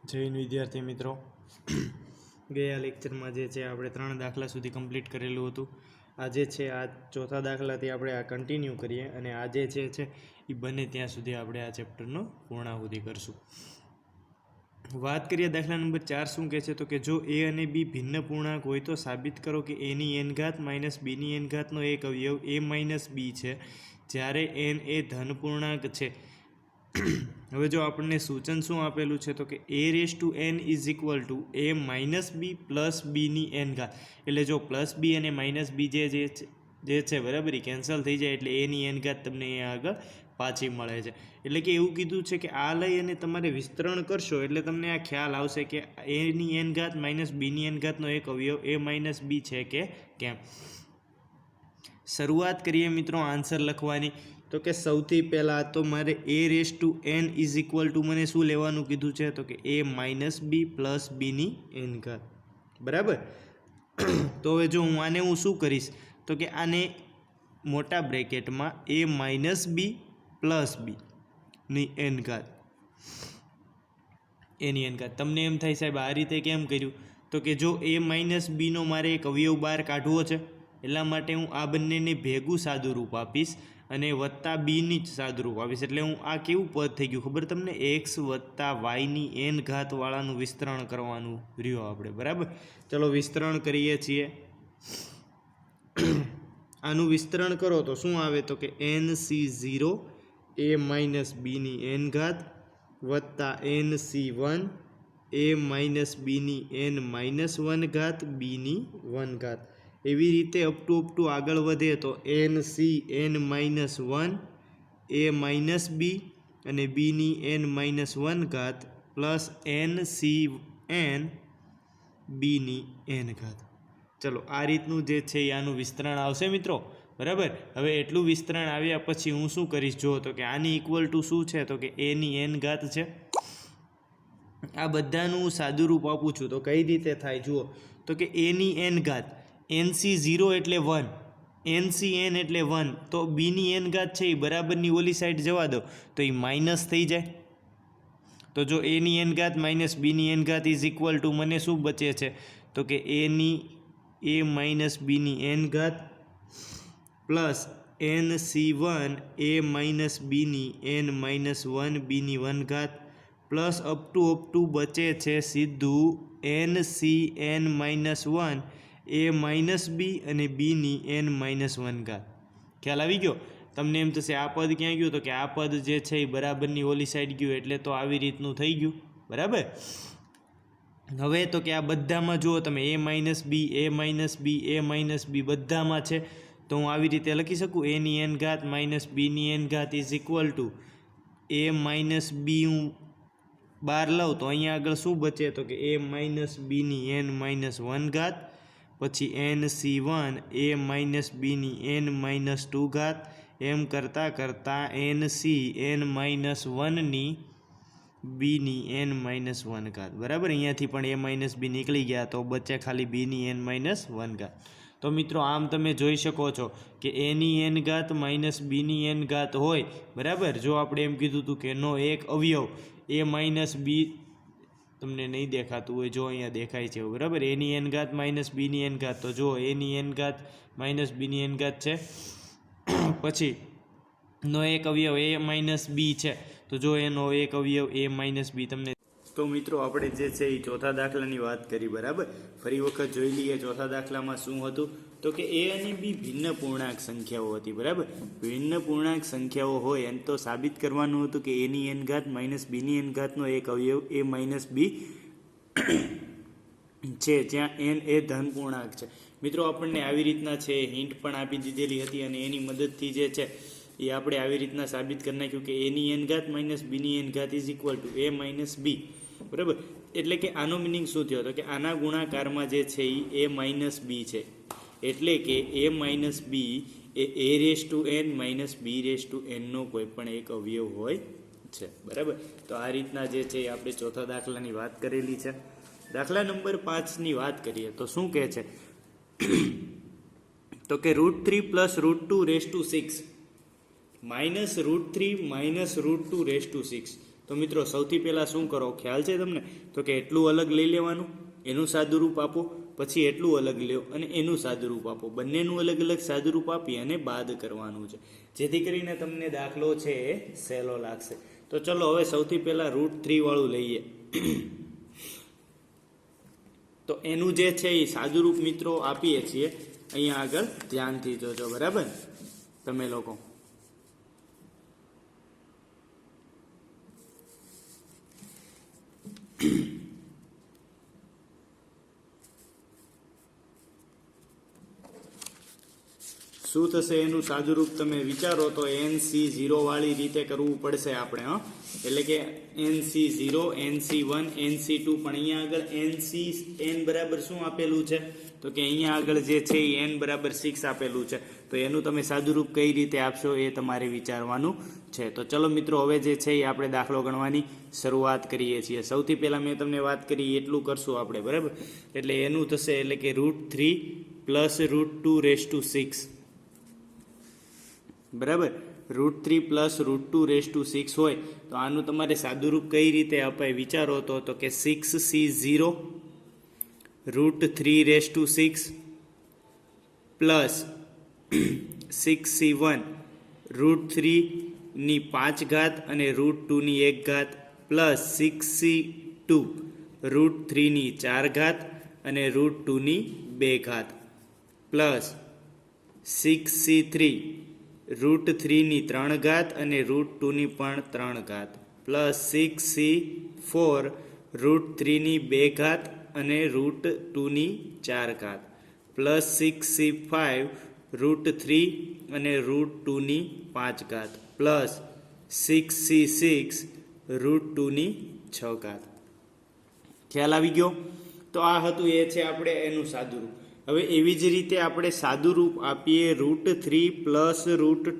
જય હિન્દ વિદ્યાર્થી મિત્રો, ગયા લેક્ચરમાં જે છે આપણે 3 દાખલા સુધી કમ્પ્લીટ કરેલું હતું. આજે છે આ ચોથા દાખલાથી આપણે આ કન્ટિન્યુ કરીએ અને આજે છે એ બને ત્યાં સુધી આપણે આ ચેપ્ટરનો પૂર્ણાહુતિ કરશું. વાત કરીએ દાખલા નંબર 4 શું કહે છે તો કે જો a અને b ભિન્ન પૂર્ણાંક હોય તો સાબિત કરો કે a ની n ઘાત માઇનસ b ની n ઘાતનો એક અવયવ a માઇનસ b છે જ્યારે n એ ધન પૂર્ણાંક છે. હવે જો આપણને સૂચન શું આપેલું છે તો કે a raise to n is equal to a minus B plus બીની n ઘાત. એટલે જો પ્લસ બી અને માઇનસ બી જે છે બરાબર એ કેન્સલ થઈ જાય એટલે એની n ઘાત તમને અહીંયા આગળ પાછી મળે છે. એટલે કે એવું કીધું છે કે આ લઈ અને તમારે વિસ્તરણ કરશો એટલે તમને આ ખ્યાલ આવશે કે એની n ઘાત માઇનસ બીની n ઘાતનો એક અવયવ a માઇનસ બી છે કે કેમ. શરૂઆત કરીએ મિત્રો આન્સર લખવાની. તો કે સૌથી પહેલાં તો મારે a raise to n is equal to મને શું લેવાનું કીધું છે તો કે a માઇનસ બી પ્લસ બીની n ઘાત બરાબર. તો હવે જો આને હું શું કરીશ તો કે આને મોટા બ્રેકેટમાં a માઇનસ બી પ્લસ બીની n ઘાત એની n ઘાત. તમને એમ થાય સાહેબ આ રીતે કેમ કર્યું તો કે જો a માઇનસ બીનો મારે એક અવયવ બહાર કાઢવો છે એટલા માટે હું આ બંનેને ભેગું સાદુરૂપ આપીશ અને વત્તા બીની જ સાદુરૂપ આપીશ. એટલે હું આ કેવું પદ થઈ ગયું ખબર તમને, એક્સ વત્તા વાયની n ઘાતવાળાનું વિસ્તરણ કરવાનું રહ્યું આપણે બરાબર. ચલો વિસ્તરણ કરીએ છીએ. આનું વિસ્તરણ કરો તો શું આવે તો કે NC0 a માઇનસ બીની n ઘાત વત્તા NC1 a માઇનસ બીની n માઇનસ 1 ઘાત બીની 1 ઘાત. એવી રીતે અપ ટુ આગળ વધે તો NCn માઇનસ 1 a માઇનસ બી અને બીની n માઇનસ 1 ઘાત પ્લસ NCn બીની n ઘાત. ચલો આ રીતનું જે છે આનું વિસ્તરણ આવશે મિત્રો બરાબર. હવે એટલું વિસ્તરણ આવ્યા પછી હું શું કરીશ જો તો કે આની ઇક્વલ ટુ શું છે તો કે a ની n ઘાત છે. આ બધાનું સાદુરૂપ આપું છું તો કઈ રીતે થાય જુઓ તો કે a ની n ઘાત NC0 એટલે 1 NCn એટલે 1 તો બીની n ઘાત છે એ બરાબરની ઓલી સાઈડ જવા દો તો એ માઇનસ થઈ જાય. તો જો a ની n ઘાત માઇનસ બીની n ઘાત ઇઝ ઇક્વલ ટુ મને શું બચે છે તો કે a માઇનસ બીની n ઘાત પ્લસ NC1 a માઇનસ બીની n માઇનસ 1 બીની 1 ઘાત પ્લસ અપ ટુ બચે છે સીધું NCn માઇનસ 1 a માઇનસ બી અને બીની n માઇનસ 1 ઘાત. ખ્યાલ આવી ગયો. તમને એમ થશે આ પદ ક્યાં ગયું તો કે આ પદ જે છે એ બરાબરની ઓલી સાઈડ ગયું એટલે તો આવી રીતનું થઈ ગયું બરાબર. હવે તો કે આ બધામાં જુઓ તમે a minus B a minus B a minus B બધામાં છે તો હું આવી રીતે લખી શકું a ની n ઘાત માઇનસ બીની n ઘાત is equal to a minus B હું બહાર લઉં તો અહીંયા આગળ શું બચે તો કે a માઇનસ બીની n માઇનસ 1 ઘાત પછી NC1 a માઇનસ બીની n માઇનસ 2 ઘાત એમ કરતાં NCn માઇનસ 1ની બીની n માઇનસ 1 ઘાત બરાબર. અહીંયાથી પણ a માઇનસ બી નીકળી ગયા તો બચે ખાલી બીની n માઇનસ 1 ઘાત. તો મિત્રો આમ તમે જોઈ શકો છો કે એની n ઘાત માઇનસ બીની n ઘાત હોય બરાબર. જો આપણે એમ કીધું હતું કે એનો એક અવયવ a માઇનસ બી તમને નહીં દેખાતું હોય જો અહીંયા દેખાય છે બરાબર. એની n ઘાત માઇનસ બીની n ઘાત તો જો એની n ઘાત માઇનસ બીની n ઘાત છે પછી નો એક અવયવ a માઇનસ બી છે તો જો એનો એક અવયવ a માઇનસ બી તમને. તો મિત્રો આપણે જે છે એ ચોથા દાખલાની વાત કરી બરાબર. ફરી વખત જોઈ લઈએ ચોથા દાખલામાં શું હતું તો કે a અને b ભિન્ન પૂર્ણાંક સંખ્યાઓ હતી બરાબર. ભિન્ન પૂર્ણાંક સંખ્યાઓ હોય એમ તો સાબિત કરવાનું હતું કે એની n ઘાત માઇનસ બીની n ઘાતનો એક અવયવ a માઇનસ બી છે જ્યાં n એ ધન પૂર્ણાંક છે. મિત્રો આપણને આવી રીતના છે હિન્ટ પણ આપી દીધેલી હતી અને એની મદદથી જે છે એ આપણે આવી રીતના સાબિત કરી નાખ્યું કે એની n ઘાત માઇનસ બીની n ઘાત is equal to a minus B બરાબર. એટલે કે આનો મિનિંગ શું થયો તો કે આના ગુણાકારમાં જે છે એ a માઇનસ બી છે એટલે કે a માઇનસ બી એ a raise to n minus B raise to nનો કોઈ પણ એક અવયવ હોય છે બરાબર. તો આ રીતના જે છે એ આપણે ચોથા દાખલાની વાત કરેલી છે. દાખલા નંબર 5ની વાત કરીએ તો શું કહે છે તો કે √3 plus √2 raise to 6 minus √3 minus √2 raise to 6 તો મિત્રો સૌથી પહેલાં શું કરો, ખ્યાલ છે તમને? તો કે એટલું અલગ લઈ લેવાનું, એનું સાદુરૂપ આપો, પછી એટલું અલગ લ્યો અને એનું સાદુરૂપ આપો. બંનેનું અલગ અલગ સાદુરૂપ આપી અને બાદ કરવાનું છે, જેથી કરીને તમને દાખલો છે એ સહેલો લાગશે. તો ચલો હવે સૌથી પહેલાં √3 વાળું લઈએ. તો એનું જે છે એ સાદુરૂપ મિત્રો આપીએ છીએ. અહીંયા આગળ ધ્યાનથી જોજો, બરાબર તમે લોકો. શું થશે એનું સાદુરૂપ તમે વિચારો તો NC0 વાળી રીતે કરવું પડશે આપણે. એટલે કે NC0, NC1, NC2, પણ અહીંયા આગળ n બરાબર શું આપેલું છે? તો કે અહીંયા આગળ જે છે એ n બરાબર 6 આપેલું છે. તો એનું તમે સાદુરૂપ કઈ રીતે આપશો એ તમારે વિચારવાનું છે. તો ચલો મિત્રો હવે જે છે એ આપણે દાખલો ગણવાની શરૂઆત કરીએ છીએ. સૌથી પહેલાં મેં તમને વાત કરી એટલું કરશું આપણે, બરાબર. એટલે એનું થશે એટલે કે √3 પ્લસ √2⁶, બરાબર. √3 પ્લસ √2⁶ હોય તો આનું તમારે સાદુરૂપ કઈ રીતે અપાય વિચારો તો કે 6C0 √3⁶ પ્લસ 6C1 √3⁵ અને √2⁴ પ્લસ 6C2 √3⁴ અને √2⁵ પ્લસ 6C3 √3⁵ અને √2⁵ પ્લસ 6C4 √3⁵ અને √2⁴ પ્લસ 6C5 √3 અને √2⁵ પ્લસ 6C6 √2⁶. ખ્યાલ આવી ગયો? તો આ હતું એ છે આપણે એનું સાદુરૂપ. હવે એવી જ રીતે આપણે સાદુરૂપ આપીએ √3 પ્લસ √2⁶,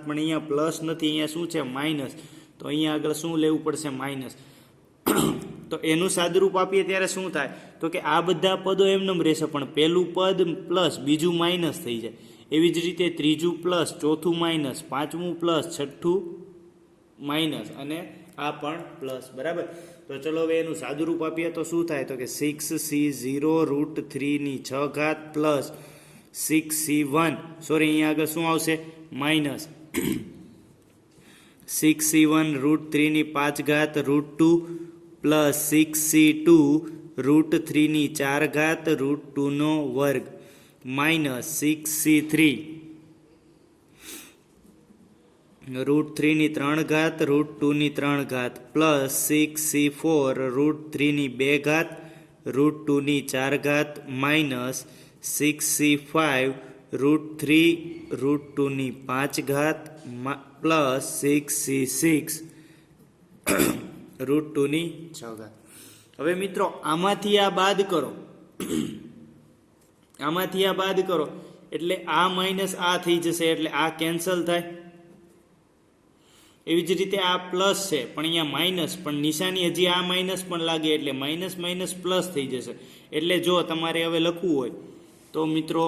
પણ અહીંયા પ્લસ નથી, અહીંયા શું છે? માઇનસ. તો અહીંયા આગળ શું લેવું પડશે? માઇનસ. તો એનું સાદુરૂપ આપીએ ત્યારે શું થાય? તો કે આ બધા પદો એમનેમ રહેશે, પણ પહેલું પદ પ્લસ, બીજું માઇનસ થઈ જાય. એવી જ રીતે ત્રીજું પ્લસ, ચોથું માઇનસ, પાંચમું પ્લસ, છઠ્ઠું માઇનસ અને આ પણ પ્લસ, બરાબર. તો ચલો હવે એનું સાદુરૂપ આપીએ તો શું થાય? તો કે 6C0 √3⁶ પ્લસ 6C1, સોરી અહીંયા આગળ શું આવશે? Minus 6C1 √3⁵ √2 plus 6C2 √3⁴ √2² minus 6C3 √3⁵ √2⁵ plus 6C4 √3⁵ √2⁴ minus 6C5 √3 √2⁵ plus 6C6 √2⁶. હવે મિત્રો આમાંથી આ બાદ કરો, આમાંથી આ બાદ કરો એટલે આ માઇનસ આ થઈ જશે, એટલે આ કેન્સલ થાય. એવી જ રીતે આ પ્લસ છે પણ અહીંયા માઇનસ, પણ નિશાની હજી આ માઇનસ પણ લાગે એટલે માઇનસ માઇનસ પ્લસ થઈ જશે. એટલે જો તમારે હવે લખવું હોય તો મિત્રો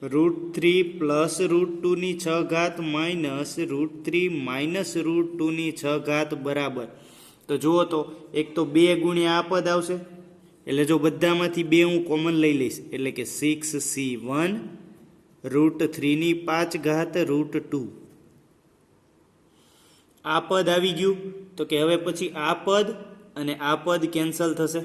√3 પ્લસ √2⁶ માઇનસ √3 માઇનસ √2⁶ બરાબર. તો જુઓ તો એક તો 2 ગુણ્યા આ પદ આવશે, એટલે જો બધામાંથી 2 હું કોમન લઈ લઈશ એટલે કે 6C1 √3⁵ √2. આ પદ આવી ગયું. તો કે હવે પછી આ પદ અને આ પદ કેન્સલ થશે,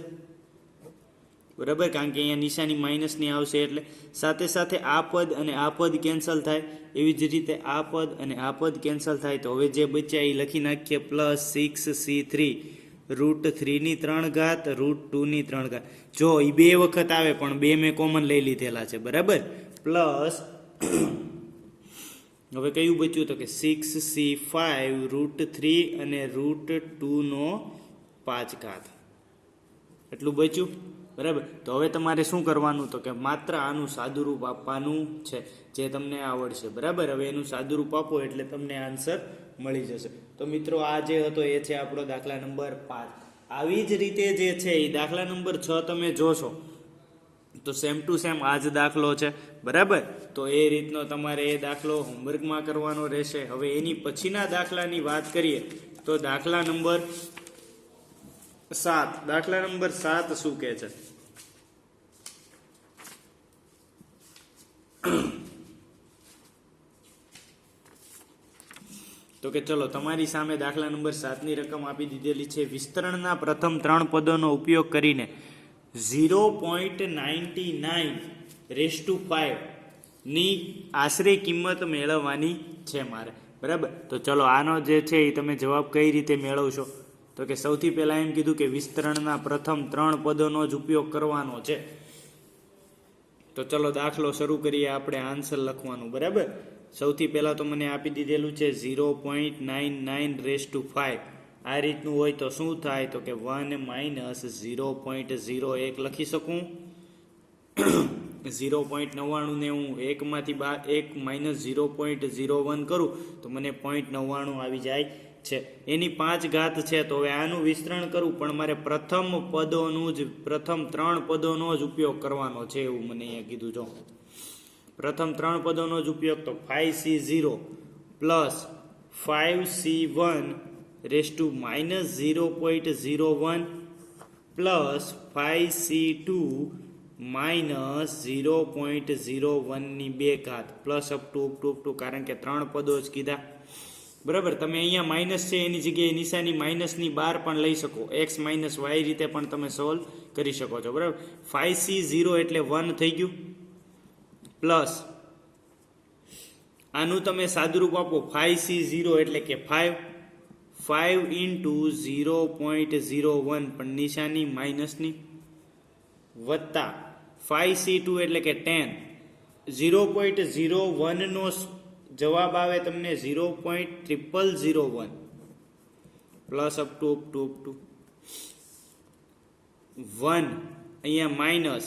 બરાબર, કારણ કે અહીંયા નિશાની માઇનસની આવશે. એટલે સાથે સાથે આ પદ અને આ પદ કેન્સલ થાય. એવી જ રીતે આ પદ અને આ પદ કેન્સલ થાય. તો હવે જે બચ્યા એ લખી નાખીએ પ્લસ 6C3 √3⁵ √2⁵. જો એ 2 વખત આવે પણ 2 મેં કોમન લઈ લીધેલા છે, બરાબર. પ્લસ હવે કયું બચ્યું? તો કે 6C5 √3 અને √2⁵ એટલું બચ્યું, બરાબર. તો હવે તમારે શું કરવાનું? તો કે માત્ર આનું સાદુરૂપ આપવાનું છે, જે તમને આવડશે, બરાબર. હવે એનું સાદુરૂપ આપો એટલે તમને આન્સર મળી જશે. તો મિત્રો આ જે હતો એ છે આપણો દાખલા નંબર 5. આવી જ રીતે જે છે એ દાખલા નંબર 6 તમે જોશો તો સેમ ટુ સેમ આ જ દાખલો છે, બરાબર. તો એ રીતનો તમારે એ દાખલો હોમવર્કમાં કરવાનો રહેશે. હવે એની પછીના દાખલાની વાત કરીએ તો દાખલા નંબર 7. દાખલા નંબર 7 શું કહે છે? તો કે ચલો તમારી સામે દાખલા નંબર 7ની રકમ આપી દીધેલી છે. વિસ્તરણના પ્રથમ 3 પદોનો ઉપયોગ કરીને 0.99 ની આશરે કિંમત મેળવવાની છે મારે, બરાબર. તો ચલો આનો જે છે એ તમે જવાબ કઈ રીતે મેળવશો? તો કે સૌથી પહેલા એમ કીધું કે વિસ્તરણના પ્રથમ 3 પદોનો જ ઉપયોગ કરવાનો છે. તો ચલો દાખલો શરૂ કરીએ આપણે આન્સર લખવાનું, બરાબર. સૌથી પહેલાં તો મને આપી દીધેલું છે 0.99 આ રીતનું હોય તો શું થાય? તો કે 1 - 0.01 લખી શકું. 0.99 ને હું 1 માંથી 1 - 0.01 કરું તો મને 0.99 આવી જાય છે. એની 5 ઘાત છે. તો હવે આનું વિસ્તરણ કરું પણ મારે પ્રથમ 3 પદોનો જ ઉપયોગ કરવાનો છે એવું મને અહીંયા કીધું. જો પ્રથમ 3 પદોનો જ ઉપયોગ, તો 5c0 plus 5c1 -0.01 plus 5c2 -0.01 ની 2 ઘાત પ્લસ અપ ટુ કારણ કે 3 પદો જ કીધા, બરાબર. તમે અહીંયા માઇનસ છે એની જગ્યાએ નિશાની માઇનસની 12 પણ લઈ શકો. x - y રીતે પણ તમે સોલ્વ કરી શકો છો, બરાબર. 5c0 એટલે 1 થઈ ગયું, પ્લસ આનું તમે સાદુરૂપ આપો 5c0 એટલે કે 5 × 0.01 પણ નિશાની માઇનસની, વત્તા 5c2 એટલે કે 10. 0.01 નો જવાબ આવે તમને 0.0001 પ્લસ અપ ટુ 1 અહીંયા માઇનસ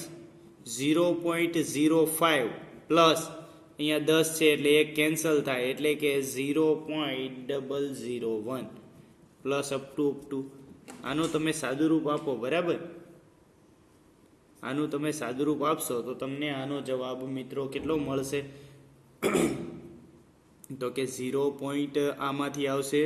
0.05 પ્લસ અહીંયા 10 છે એટલે એક કેન્સલ થાય એટલે કે 0.001 પ્લસ અપ ટુ આનું તમે સાદુરૂપ આપો, બરાબર. આનું તમે સાદુરૂપ આપશો તો તમને આનો જવાબ મિત્રો કેટલો મળશે? તો કે 0. આમાંથી આવશે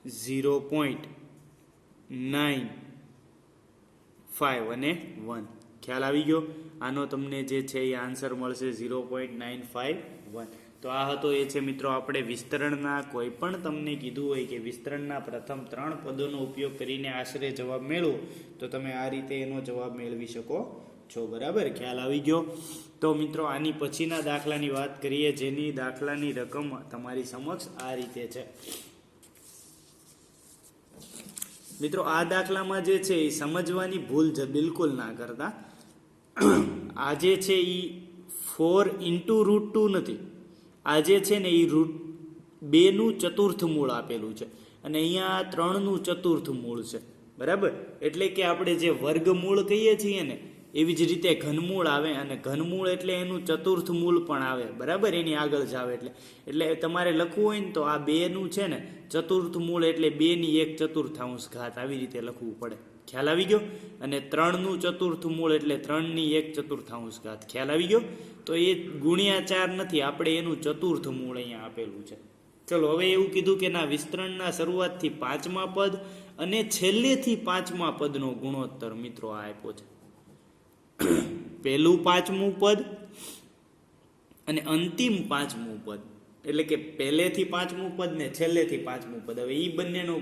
0.95 અને 1. ખ્યાલ આવી ગયો? આનો તમને જે છે એ આન્સર મળશે 0.951. તો આ હતો એ છે મિત્રો આપણે વિસ્તરણના કોઈ પણ તમને કીધું હોય કે વિસ્તરણના પ્રથમ 3 પદોનો ઉપયોગ કરીને આશરે જવાબ મેળવો તો તમે આ રીતે એનો જવાબ મેળવી શકો છો, બરાબર. ખ્યાલ આવી ગયો? તો મિત્રો આની પછીના દાખલાની વાત કરીએ જેની દાખલાની રકમ તમારી સમક્ષ આ રીતે છે. મિત્રો આ દાખલામાં જે છે એ સમજવાની ભૂલ બિલકુલ ના કરતા. આ જે છે એ 4 × √2 નથી. આ જે છે ને એ √2 ચતુર્થ મૂળ આપેલું છે અને અહીંયા 3 ચતુર્થ મૂળ છે, બરાબર. એટલે કે આપણે જે વર્ગમૂળ કહીએ છીએ ને એવી જ રીતે ઘનમૂળ આવે અને ઘનમૂળ એટલે એનું ચતુર્થ મૂળ પણ આવે, બરાબર. એની આગળ જ આવે એટલે તમારે લખવું હોય ને તો આ 2 છે ને ચતુર્થ મૂળ એટલે 2 ની 1/4 ઘાત આવી રીતે લખવું પડે. ખ્યાલ આવી ગયો? અને 3 ચતુર્થ મૂળ એટલે 3 ની 1/4 ઘાત. ખ્યાલ આવી ગયો? તો એ ગુણ્યા 4 નથી, આપણે એનું ચતુર્થ મૂળ અહીંયા આપેલું છે. ચલો હવે એવું કીધું કે ના વિસ્તરણના શરૂઆતથી 5મા પદ અને છેલ્લેથી 5મા પદનો ગુણોત્તર મિત્રો આ આપ્યો છે. પહેલું 5મું પદ અને અંતિમ 5મું પદ એટલે કે પહેલેથી 5મું પદ ને છેલ્લેથી 5મું પદ. હવે એ બંનેનો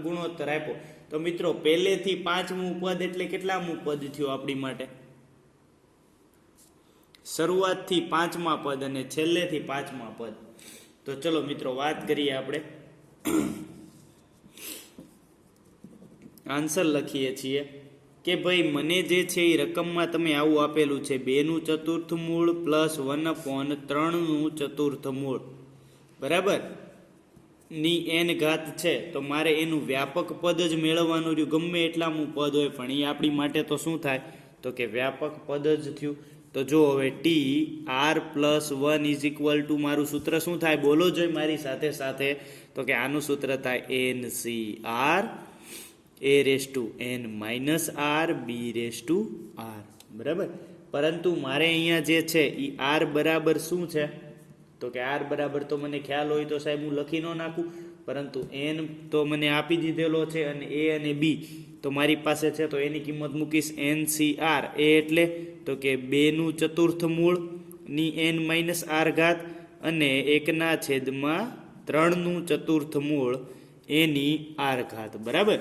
ગુણોત્તર આપ્યો તો મિત્રો પહેલેથી 5મું પદ એટલે કેટલામું પદ થયું આપણી માટે? શરૂઆતથી 5મા પદ અને છેલ્લેથી 5મા પદ. તો ચલો મિત્રો વાત કરીએ આપણે. આન્સર લખીએ છીએ કે ભાઈ મને જે છે એ રકમમાં તમે આવું આપેલું છે 2 ચતુર્થ મૂળ પ્લસ 1/3 ચતુર્થ મૂળ, બરાબર, ની n ઘાત છે. તો મારે એનું વ્યાપક પદ જ મેળવવાનું રહ્યું. ગમે એટલામું પદ હોય પણ એ આપણી માટે તો શું થાય? તો કે વ્યાપક પદ જ થયું. તો જો હવે TR+1 મારું સૂત્ર શું થાય? બોલો જોઈ મારી સાથે સાથે. તો કે આનું સૂત્ર થાય NCR A⁻n - R B⁻r, બરાબર. પરંતુ મારે અહીંયા જે છે એ આર બરાબર શું છે તો કે આર બરાબર તો મને ખ્યાલ હોય તો સાહેબ હું લખી ન નાખું, પરંતુ એન તો મને આપી દીધેલો છે અને એ અને બી તો મારી પાસે છે, તો એની કિંમત મૂકીશ NCR. એ એટલે તો કે 2નું ચતુર્થ મૂળની n માઇનસ આર ઘાત અને 1/3નું ચતુર્થ મૂળ એની આર ઘાત. બરાબર.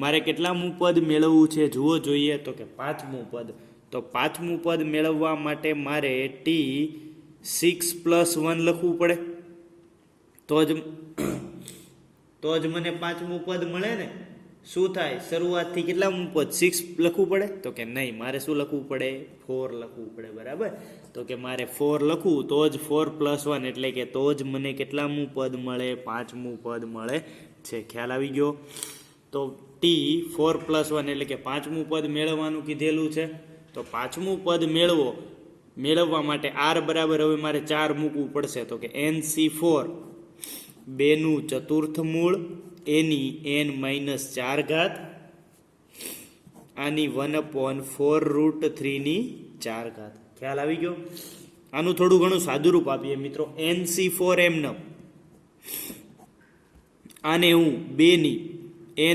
મારે કેટલામું પદ મેળવવું છે જુઓ જોઈએ તો કે 5મું પદ. તો 5મું પદ મેળવવા માટે મારે T6+1 લખવું પડે, તો જ મને 5મું પદ મળે ને. શું થાય શરૂઆતથી કેટલામું પદ 6 લખવું પડે તો કે નહીં, મારે શું લખવું પડે 4 લખવું પડે. બરાબર. તો કે મારે 4 લખવું તો જ 4+1 એટલે કે તો જ મને કેટલામું પદ મળે 5મું પદ મળે છે. ખ્યાલ આવી ગયો. તો T4+1 એટલે કે 5મું પદ મેળવવાનું કીધેલું છે. તો 5મું પદ મેળવવા માટે આર બરાબર હવે મારે 4 મૂકવું પડશે, તો કે NC4 2નું ચતુર્થ મૂળ એની n માઇનસ 4 ઘાત આની 1/4√3 4 ઘાત. ખ્યાલ આવી ગયો. આનું થોડું ઘણું સાદું રૂપ આપીએ મિત્રો. NC4 એમને આને હું 2ની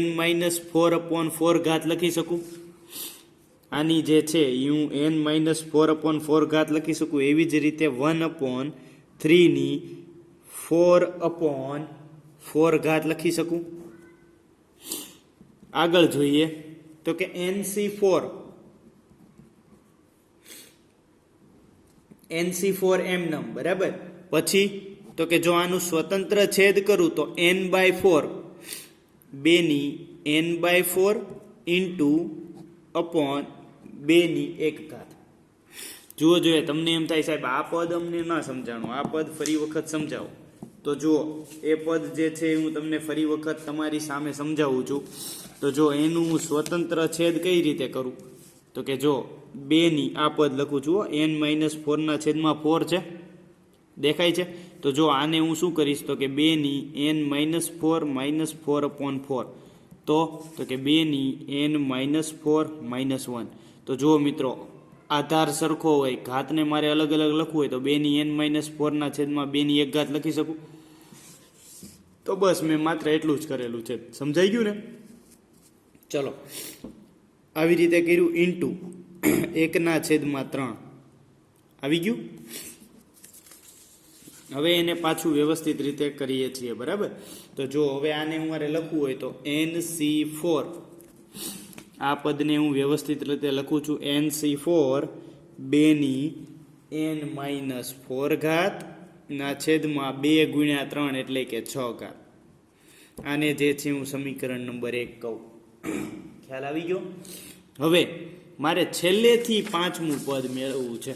n માઇનસ 4/4 ઘાત લખી શકું. આની જે છે એ હું n માઇનસ 4/4 ઘાત લખી શકું. એવી જ રીતે 1/3ની 4/4 ઘાત લખી શકું. આગળ જોઈએ તો કે NC4 એમનમ. બરાબર. પછી તો કે જો આનું સ્વતંત્ર છેદ કરું તો n/4 2ની n/4 ઇન્ટુ અપોન 2ની 1 ઘાત. જુઓ જોઈએ તમને એમ થાય સાહેબ આ પદ અમને ના સમજાણું, આ પદ ફરી વખત સમજાવો. તો જુઓ એ પદ જે છે હું તમને ફરી વખત તમારી સામે સમજાવું છું. તો જો એનું હું સ્વતંત્ર છેદ કઈ રીતે કરું તો કે જો 2ની આ પદ લખું છું n-4/4 છે, દેખાય છે. તો જો આને હું શું કરીશ તો કે 2ની n-4 -4/4 તો કે 2ની n-4 -1. તો જુઓ મિત્રો આધાર સરખો હોય, ઘાતને મારે અલગ અલગ લખવું હોય તો 2ની n-4 2ની 1 ઘાત લખી શકું. તો બસ મેં માત્ર એટલું જ કરેલું છે. સમજાઈ ગયું ને. ચલો આવી રીતે કર્યું ઇન્ટુ 1/3 આવી ગયું. હવે એને પાછું વ્યવસ્થિત રીતે કરીએ છીએ. બરાબર. તો જો હવે આને મારે લખવું હોય તો NC4 આ પદને હું વ્યવસ્થિત રીતે લખું છું NC4 2ની n-4 ઘાત ના છેદમાં 2 × 3 એટલે કે 6 ઘાત. આને જે છે હું સમીકરણ નંબર 1 કહું. ખ્યાલ આવી ગયો. હવે મારે છેલ્લેથી 5મું પદ મેળવવું છે.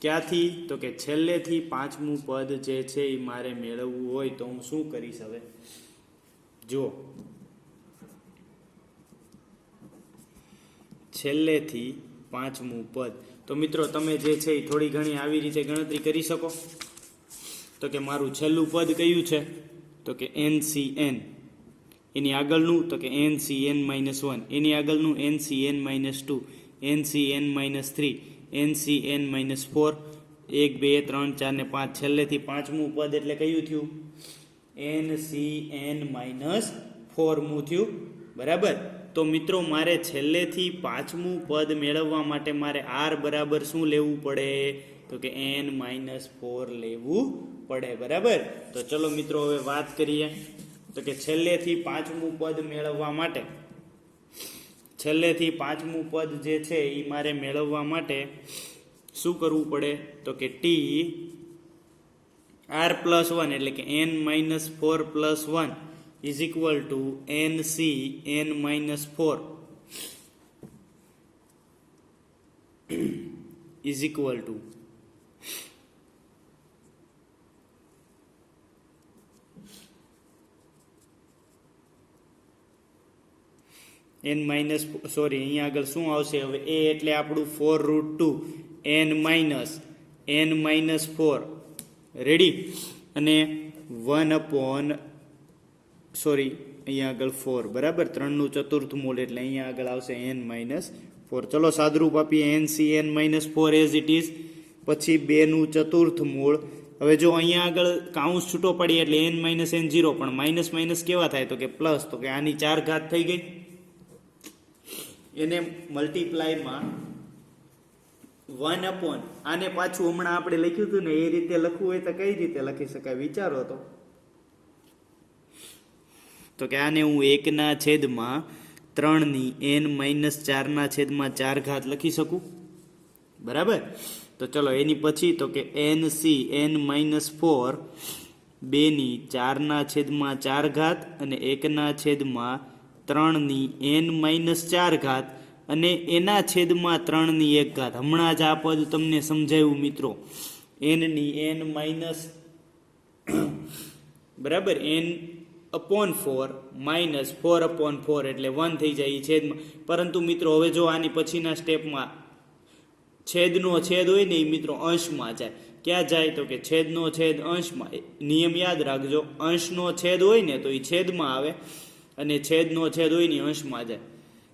ક્યાંથી તો કે છેલ્લેથી 5મું પદ જે છે એ મારે મેળવવું હોય તો હું શું કરીશ. હવે જુઓ છેલ્લેથી 5મું પદ તો મિત્રો તમે જે છે એ થોડી ઘણી આવી રીતે ગણતરી કરી શકો. તો કે મારું છેલ્લું પદ કયું છે તો કે NCN, એની આગળનું તો કે NCN-1, એની આગળનું NCN-2, NCN-3, NCN-4, 1 2 3 4 ને 5 છેલ્લેથી 5મું પદ એટલે કયું થયું NCN-4 મું થયું. બરાબર. તો મિત્રો મારે છેલ્લેથી 5મું પદ મેળવવા માટે મારે R બરાબર શું લેવું પડે તો કે n-4 લેવું પડે. બરાબર. તો ચલો મિત્રો હવે વાત કરીએ તો કે છેલ્લેથી 5મું પદ મેળવવા માટે છેલ્લેથી 5મું પદ જે છે એ મારે મેળવવા માટે શું કરવું પડે તો કે TR+1 એટલે કે n-4+1 is equal to NCN-4 is equal to અહીંયા આગળ શું આવશે હવે a એટલે આપણું 4√2 n-4 રેડી અને 1/અહીંયા આગળ 4 બરાબર 3નું ચતુર્થ મૂળ એટલે અહીંયા આગળ આવશે n-4 4. ચલો સાદરૂપ આપીએ NCn-4 એઝ ઇટ ઇઝ, પછી 2નું ચતુર્થ મૂળ. હવે જો અહીંયા આગળ કાઉન્સ છૂટો પડી એટલે n-n0, પણ માઇનસ માઇનસ કેવા થાય તો કે પ્લસ, તો કે આની 4 ઘાત થઈ ગઈ. એને મલ્ટીપ્લાયમાં 1 અપોન આને પાછું હમણાં આપણે લખ્યું હતું ને એ રીતે લખવું હોય તો કઈ રીતે લખી શકાય વિચારો તો કે આને હું 1/3 ઘાત લખી શકું, બરાબર. તો ચલો એની પછી તો કે NCn-4 2/4 ઘાત અને 1/3 ઘાત અને એના છેદમાં 3 ઘાત. હમણાં જ આ પદ તમને સમજાયું મિત્રો, બરાબર, n/4 4/4 એટલે 1 થઈ જાય છેદમાં. પરંતુ મિત્રો હવે જો આની પછીના સ્ટેપમાં છેદનો છેદ હોય ને એ મિત્રો અંશમાં જાય. ક્યાં જાય તો કે છેદનો છેદ અંશમાં. નિયમ યાદ રાખજો, અંશનો છેદ હોય ને તો એ છેદમાં આવે અને છેદનો છેદ હોય ને અંશમાં જાય.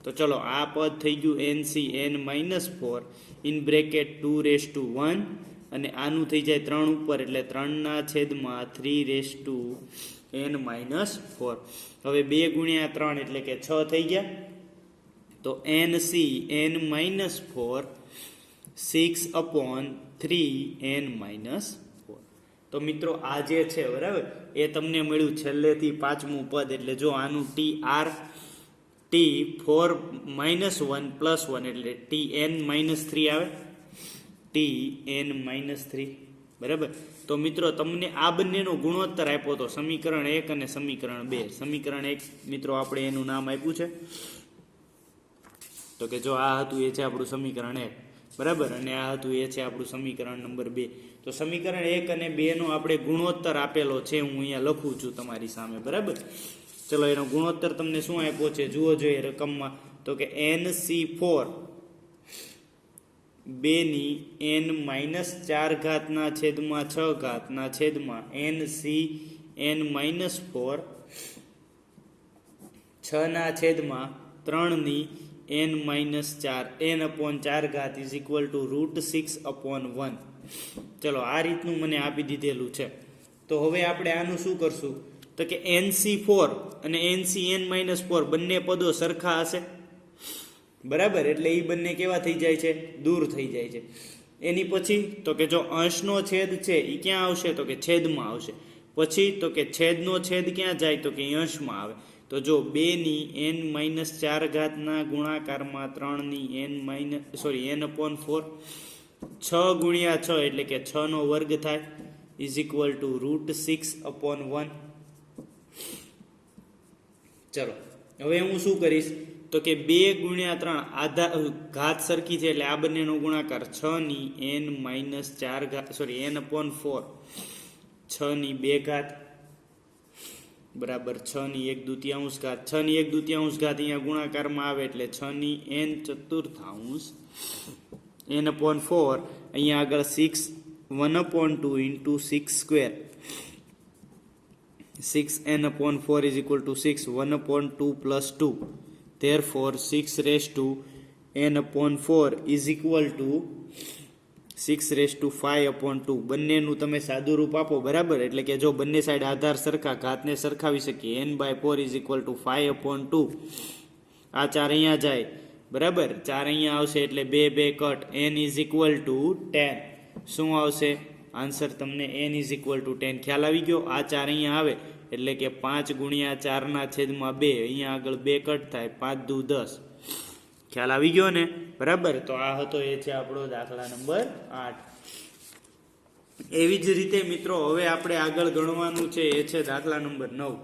તો ચલો આ પદ થઈ ગયું NCn-4 ઇન બ્રેકેટ 2/1 અને આનું થઈ જાય 3 ઉપર એટલે 3/3n-4. હવે 2 ગુણ્યા 3 એટલે કે 6 થઈ ગયા. તો NCn-4 6/3n-4. તો મિત્રો આ જે છે બરાબર એ તમને મળ્યું છેલ્લેથી 5મું પદ. એટલે જો આનું T4 -1 + 1 એટલે Tn-3 આવે, Tn-3, બરાબર. તો મિત્રો તમને આ બંનેનો ગુણોત્તર આપ્યો તો સમીકરણ 1 અને સમીકરણ 2. સમીકરણ 1 મિત્રો આપણે એનું નામ આપ્યું છે તો કે જો આ હતું એ છે આપણું સમીકરણ 1, બરાબર, અને આ હતું એ છે આપણું સમીકરણ નંબર 2. તો સમીકરણ 1 અને 2 નો આપણે ગુણોત્તર આપેલો છે, હું અહીંયા લખું છું તમારી સામે, બરાબર. ચલો એનો ગુણોત્તર તમને શું આપ્યો છે જુઓ જોઈએ રકમમાં, તો કે NC4 2/n-4 ઘાતના છેદમાં 6 ઘાતના છેદમાં NCn-4 6ના છેદમાં 3/n-4 n/4 ઘાત ઇઝ ઇક્વલ ટુ √6/1. ચલો આ રીતનું મને આપી દીધેલું છે. તો હવે આપણે આનું શું કરશું તો કે NC4 અને NCn-4 બંને પદો સરખા હશે, બરાબર, એટલે એ બંને કેવા થઈ જાય છે, દૂર થઈ જાય છે. એની પછી તો કે જો અંશનો છેદ છે એ ક્યાં આવશે તો કે છેદમાં આવશે. પછી તો કે છેદનો છેદ ક્યાં જાય તો કે અંશમાં આવે. તો જો 2/n-4 ઘાતના ગુણાકારમાં 3/n/4 6 ગુણ્યા 6 એટલે કે 6 નો વર્ગ થાય ઇઝ ઇક્વલ ટુ √6/1. ચલો હવે હું શું કરીશ તો કે 2 ગુણ્યા 3 આધા ઘાત સરખી છે એટલે આ બંનેનો ગુણાકાર 6/n-4 ઘાત n/4 6/2 ઘાત બરાબર 6/1/2 ઘાત. 6/1/2 ઘાત અહીંયા ગુણાકારમાં આવે એટલે 6/n⁴ n/4 અહીંયા આગળ 6 1/2 into 6² 6n/4 is equal to 6 1/2 plus 2. Therefore 6n/4 is equal to 6/5/2. બંનેનું તમે સાદું રૂપ આપો, બરાબર, એટલે કે જો બંને સાઈડ આધાર સરખા ઘાતને સરખાવી શકીએ. n/4 is equal to 5/2. આ 4 અહીંયા જાય, બરાબર, 4 અહીંયા આવશે એટલે 2 cut. n is equal to 10. શું આવશે આન્સર તમને? n is equal to 10. ખ્યાલ આવી ગયો? આ 4 અહીંયા આવે એટલે કે 5 ગુણ્યા 4 છેદમાં 2, અહીંયા આગળ 2 કટ થાય, 5 દુ 10. ખ્યાલ આવી ગયો ને, બરાબર. તો આ હતો એ છે આપણો દાખલા નંબર 8. એવી જ રીતે મિત્રો હવે આપણે આગળ ગણવાનું છે એ છે દાખલા નંબર 9.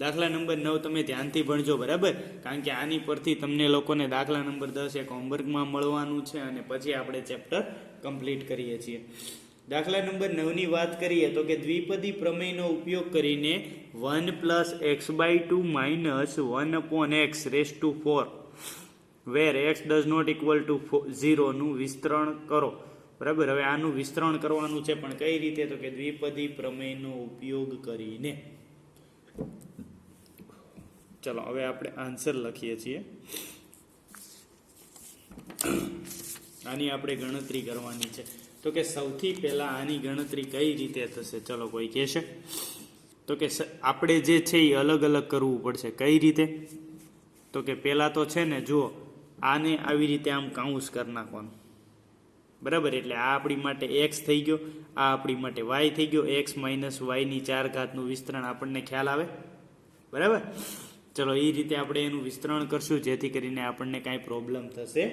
દાખલા નંબર 9 તમે ધ્યાનથી ભણજો, બરાબર, કારણ કે આની પરથી તમને લોકોને દાખલા નંબર 10 એક હોમવર્કમાં મળવાનું છે અને પછી આપણે ચેપ્ટર કમ્પ્લીટ કરીએ છીએ. દાખલા નંબર 9ની વાત કરીએ તો કે દ્વિપદી પ્રમેયનો ઉપયોગ કરીને 1 + x/2 - 1/x⁴ where x does not equal to 0 નું વિસ્તરણ કરો, બરાબર. હવે આનું વિસ્તરણ કરવાનું છે, પણ કઈ રીતે તો કે દ્વિપદી પ્રમેયનો ઉપયોગ કરીને. ચલો હવે આપણે આન્સર લખીએ છીએ. આની આપણે ગણતરી કરવાની છે. તો કે સૌથી પહેલાં આની ગણતરી કઈ રીતે થશે? ચલો કોઈ કહેશે? તો કે આપણે જે છે એ અલગ અલગ કરવું પડશે. કઈ રીતે? તો કે પહેલાં તો છે ને જુઓ, આને આવી રીતે આમ કાઉન્સ કરી નાખવાનું, બરાબર? એટલે આ આપણી માટે એક્સ થઈ ગયો, આ આપણી માટે વાય થઈ ગયો. એક્સ માઇનસ વાયની 4 ઘાતનું વિસ્તરણ આપણને ખ્યાલ આવે, બરાબર? ચલો એ રીતે આપણે એનું વિસ્તરણ કરશું, જેથી કરીને આપણને કાંઈ પ્રોબ્લેમ થશે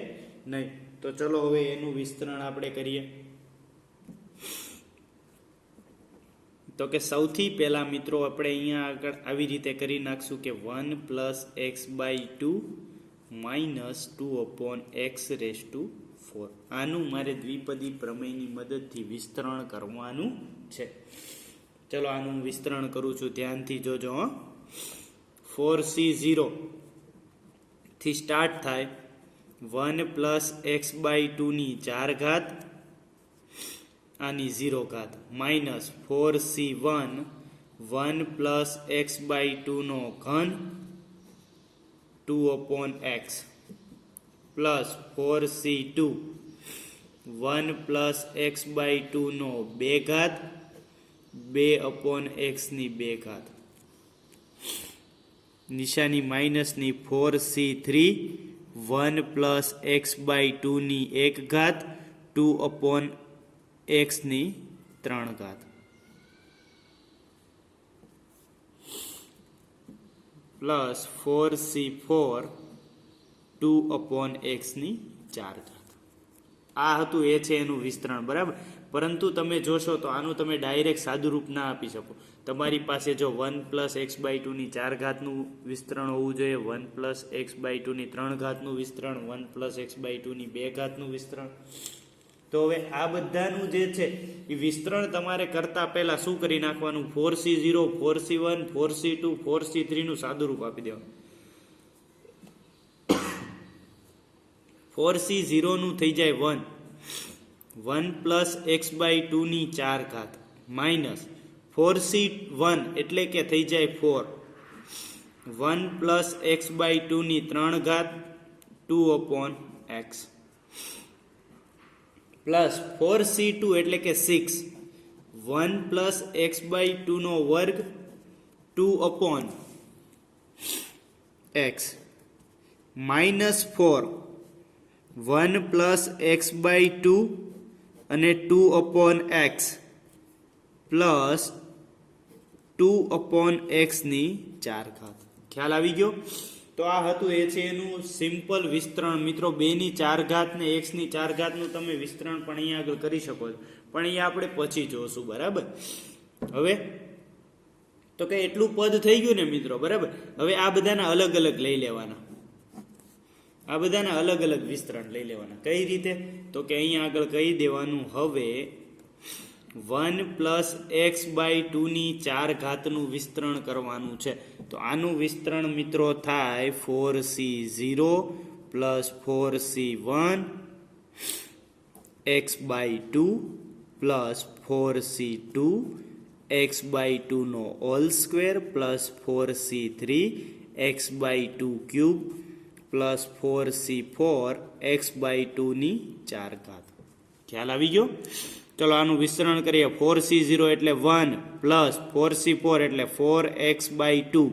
નહીં. તો ચલો હવે એનું વિસ્તરણ આપણે કરીએ. તો કે સૌથી પહેલાં મિત્રો આપણે અહીંયા આગળ આવી રીતે કરી નાખશું કે 1 plus x by 2 minus 2/x⁴. આનું મારે દ્વિપદી પ્રમેયની મદદથી વિસ્તરણ કરવાનું છે. ચલો આનું વિસ્તરણ કરું છું, ધ્યાનથી જોજો. 4c0 થી સ્ટાર્ટ થાય 1 પ્લસ એક્સ બાય 2ની 4 ઘાત આની 0 ઘાત minus 4c1 1 plus x by 2નો ઘન 2/x plus 4c2 1 plus x by 2નો 2 ઘાત 2/x ની 2 ઘાત. નિશાની માઇનસની 4c3 1 પ્લસ એક્સ બાય 2ની 1 ઘાત 2/x ની 3 ઘાત પ્લસ 4c4 2/x ની 4 ઘાત. આ હતું, એ છે એનું વિસ્તરણ, બરાબર? પરંતુ તમે જોશો તો આનું તમે ડાયરેક્ટ સાદું રૂપ ના આપી શકો. તમારી પાસે જો 1 પ્લસ એક્સ બાય 2ની 4 ઘાતનું વિસ્તરણ હોવું જોઈએ, 1 પ્લસ એક્સ બાય 2ની 3 ઘાતનું વિસ્તરણ, 1 પ્લસ એક્સ બાય 2ની 2 ઘાતનું વિસ્તરણ. તો હવે આ બધાનું જે છે એ વિસ્તરણ તમારે કરતા પહેલા શું કરી નાખવાનું? 4c0 4c1 4c2 4c3 નું સાદું રૂપ આપી દેવાનું. 4c0 નું થઈ જાય 1 પ્લસ એક્સ બાય 2ની 4 ઘાત માઇનસ 4c1 એટલે કે થઈ જાય 4 1 પ્લસ એક્સ બાય 2ની 3 ઘાત 2/x પ્લસ 4c2 એટલે કે 6 1 પ્લસ એક્સ બાય 2નો વર્ગ 2/x minus 4 1 plus x by 2 અને 2/x પ્લસ 2/x ની 4 ઘાત. ખ્યાલ આવી ગયો? તો આ હતું, એ છે એનું સિમ્પલ વિસ્તરણ. મિત્રો 2ની 4 ઘાત ને x ની 4 ઘાતનું તમે વિસ્તરણ પણ અહીંયા આગળ કરી શકો છો, પણ અહીંયા આપણે પછી જોશું, બરાબર? હવે તો કે એટલું પદ થઈ ગયું ને મિત્રો, બરાબર? હવે આ બધાના અલગ અલગ લઈ લેવાના, આ બધાના અલગ અલગ વિસ્તરણ લઈ લેવાના. કઈ રીતે? તો કે અહીંયા આગળ કહી દેવાનું, હવે 1 પ્લસ એક્સ બાય 2ની 4 ઘાતનું વિસ્તરણ કરવાનું છે. તો આનું વિસ્તરણ મિત્રો થાય 4c0 plus 4c1 x by 2 plus 4c2 x by 2નો whole square plus 4c3 x by 2 cube plus 4c4 x by 2ની 4 ઘાત. ખ્યાલ આવી ગયો? ચલો આનું વિસ્તરણ કરીએ. 4c0 એટલે 1 પ્લસ 4c4 એટલે 4x બાય 2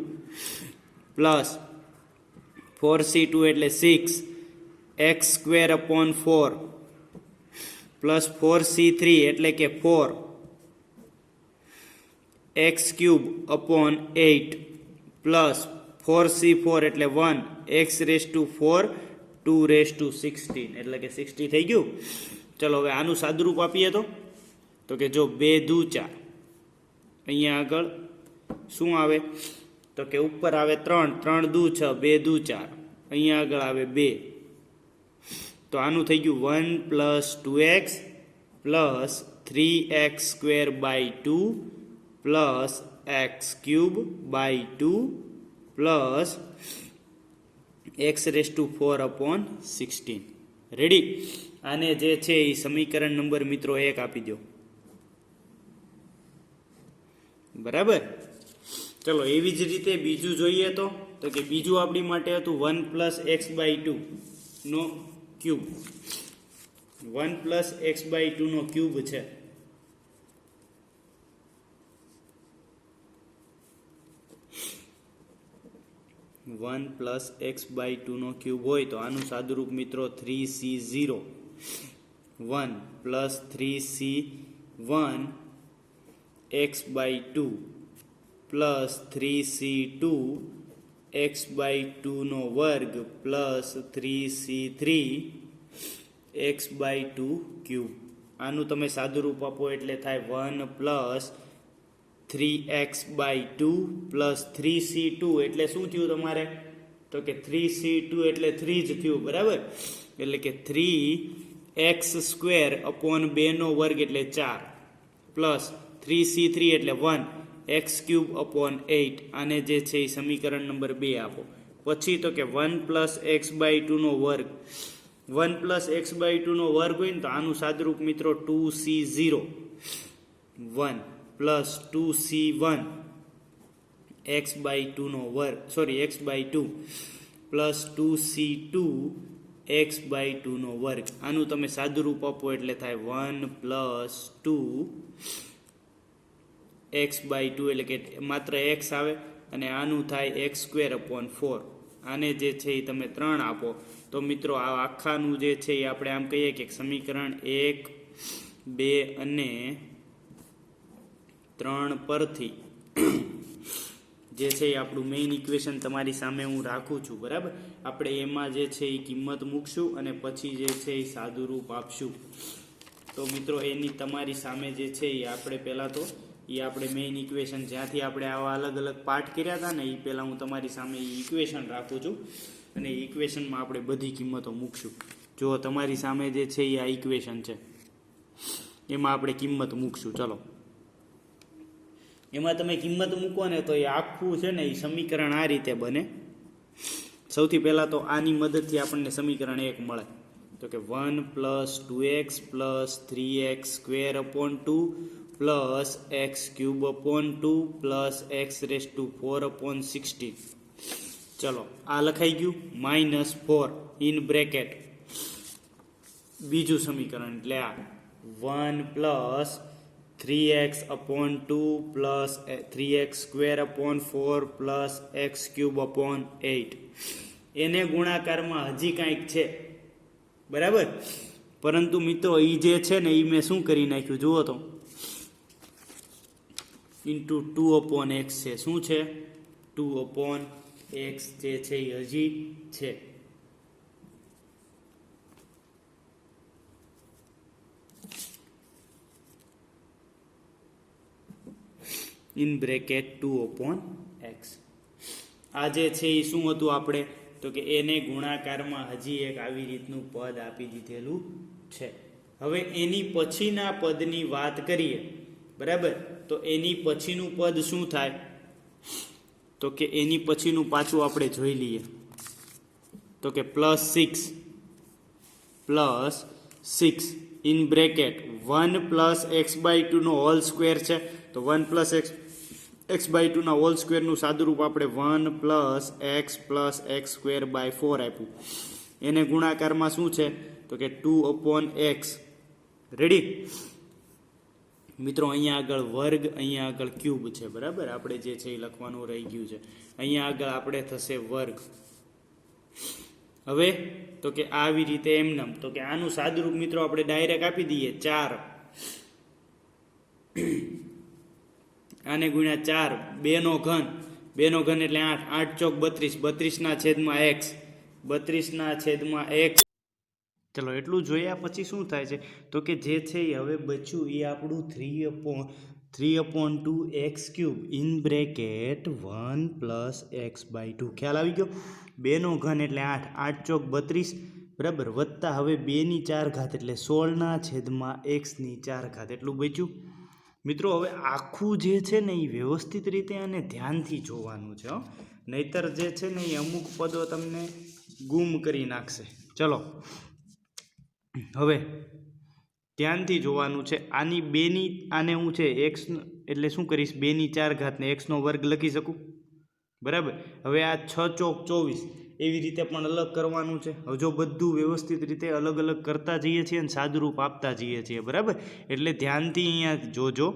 પ્લસ 4c2 એટલે 6 x square upon 4 plus 4c3 એટલે કે 4 x cube upon 8 plus 4c4 એટલે 1 x⁴ 2⁻16 એટલે કે 60 થઈ ગયું. ચલો હવે આનું સાદુરૂપ આપીએ તો કે જો 2 દુ 4, અહીંયા આગળ શું આવે? તો કે ઉપર આવે 3 3 દુ 6 2 દુ 4, અહીંયા આગળ આવે 2. તો આનું થઈ ગયું 1 plus 2x plus 3x² by 2 plus x³ by 2 plus x⁴/16. Ready? આને જે છે એ સમીકરણ નંબર મિત્રો 1 આપી દો, બરાબર? ચલો એવી જ રીતે બીજું જોઈએ તો કે બીજું આપણી માટે હતું 1 + x/2 નો ક્યુબ. 1 + x/2 નો ક્યુબ છે. 1 + x/2 નો ક્યુબ હોય તો આનું સાદુરૂપ મિત્રો 3c0. 1 + 3c1 x/2 plus 3c2 x/2 નો વર્ગ પ્લસ 3c3 x/2 ક્યુબ. આનું તમે સાદુરૂપ આપો એટલે થાય 1 + 3x/2 પ્લસ 3c2 એટલે શું થયું તમારે તો કે 3c2 એટલે 3 જ થયું, બરાબર. એટલે કે 3x² / 2 નો વર્ગ એટલે 4 પ્લસ 3c3 એટલે 1 x³ / 8. આને જે છે એ સમીકરણ નંબર 2 આપો. પછી તો કે 1 + x/2 નો વર્ગ. 1 + x/2 નો વર્ગ હોય ને તો આનું સાદુરૂપ મિત્રો 2c0. 1 + 2c1 x/2 નો વર્ગ x/2 પ્લસ 2c2 x/2 નો વર્ગ. આનું તમે સાદુરૂપ આપો એટલે થાય 1 + 2 x/2 એટલે કે માત્ર x આવે અને આનું થાય x² / 4. આને જે છે એ તમે 3 આપો તો મિત્રો આ આખાનું જે છે એ આપણે આમ કહીએ કે સમીકરણ 1, 2 અને 3 પરથી જે છે એ આપણું મેઇન ઇક્વેશન તમારી સામે હું રાખું છું, બરાબર. આપણે એમાં જે છે એ કિંમત મૂકશું અને પછી જે છે એ સાદુરૂપ આપશું. તો મિત્રો એની તમારી સામે જે છે એ આપણે પહેલાં તો એ આપણે મેઇન ઇક્વેશન જ્યાંથી આપણે આવા અલગ અલગ પાર્ટ કર્યા હતા ને એ પહેલાં હું તમારી સામે એ ઇક્વેશન રાખું છું અને એ ઇક્વેશનમાં આપણે બધી કિંમતો મૂકશું. જો તમારી સામે જે છે એ આ ઇક્વેશન છે, એમાં આપણે કિંમત મૂકશું. ચલો, એમાં તમે કિંમત મૂકો ને તો એ આખું છે ને એ સમીકરણ આ રીતે બને. સૌથી પહેલાં તો આની મદદથી આપણને સમીકરણ 1 મળે તો કે 1 + 2x + 3x² / 2 plus x³ / 2 plus x⁴ / 16. ચલો આ લખાઈ ગયું. -4 ઇન બ્રેકેટ બીજું સમીકરણ એટલે આ 1 + 3x/2 plus 3x² / 4 plus x³ / 8. એને ગુણાકારમાં હજી કાંઈક છે, બરાબર. પરંતુ મિત્રો એ જે છે ને એ મેં શું કરી નાખ્યું જુઓ તો × 2/x છે. શું છે? 2/x જે છે એ હજી છે. In bracket 2/x. આ જે છે એ શું હતું આપણે તો કે એને ગુણાકારમાં હજી એક આવી રીતનું પદ આપી દીધેલું છે. હવે એની પછીના પદની વાત કરીએ, બરાબર. તો એની પછીનું પદ શું થાય તો કે એની પછીનું પાછું આપણે જોઈ લઈએ તો કે +6 ઇન બ્રેકેટ 1 + x/2 નો હોલ સ્ક્વેર છે. તો 1 + x/2 ના હોલ સ્ક્વેરનું સાદુરૂપ આપણે 1 + x + x² / 4 આપ્યું. એને ગુણાકારમાં શું છે તો કે 2/x. રેડી મિત્રો? અહીંયા આગળ વર્ગ, અહીંયા આગળ ક્યુબ છે, બરાબર. આપણે જે છે એ લખવાનું રહી ગયું છે. અહીંયા આગળ આપણે થશે વર્ગ. હવે તો કે આવી રીતે એમનેમ તો કે આનું સાદુરૂપ મિત્રો આપણે ડાયરેક્ટ આપી દઈએ 4. આને ગુણ્યા 4, 2 નો ઘન. 2 નો ઘન એટલે 8. 8 ચોક 32. 32/x. 32/x. ચલો એટલું જોયા પછી શું થાય છે તો કે જે છે એ હવે બચ્યું એ આપણું 3/2x³ ઇન બ્રેકેટ 1 + x/2. ખ્યાલ આવી ગયો? 2 નો ઘન એટલે 8. 8 ચોક 32, બરાબર. વત્તા હવે 2/4 એટલે 16/x⁴ એટલું બચ્યું. મિત્રો હવે આખું જે છે ને એ વ્યવસ્થિત રીતે અને ધ્યાનથી જોવાનું છે, નહીતર જે છે ને એ અમુક પદો તમને ગુમ કરી નાખશે. ચલો હવે ધ્યાનથી જોવાનું છે. આની બેની આને હું છે એક્સ એટલે શું કરીશ, 2 ની 4 ઘાતને એક્સનો વર્ગ લખી શકું, બરાબર. હવે આ 6 ચોક 24 એવી રીતે પણ અલગ કરવાનું છે. હવે જો બધું વ્યવસ્થિત રીતે અલગ અલગ કરતા જઈએ છીએ અને સાદુરૂપ આપતા જઈએ છીએ, બરાબર. એટલે ધ્યાનથી અહીંયા જોજો,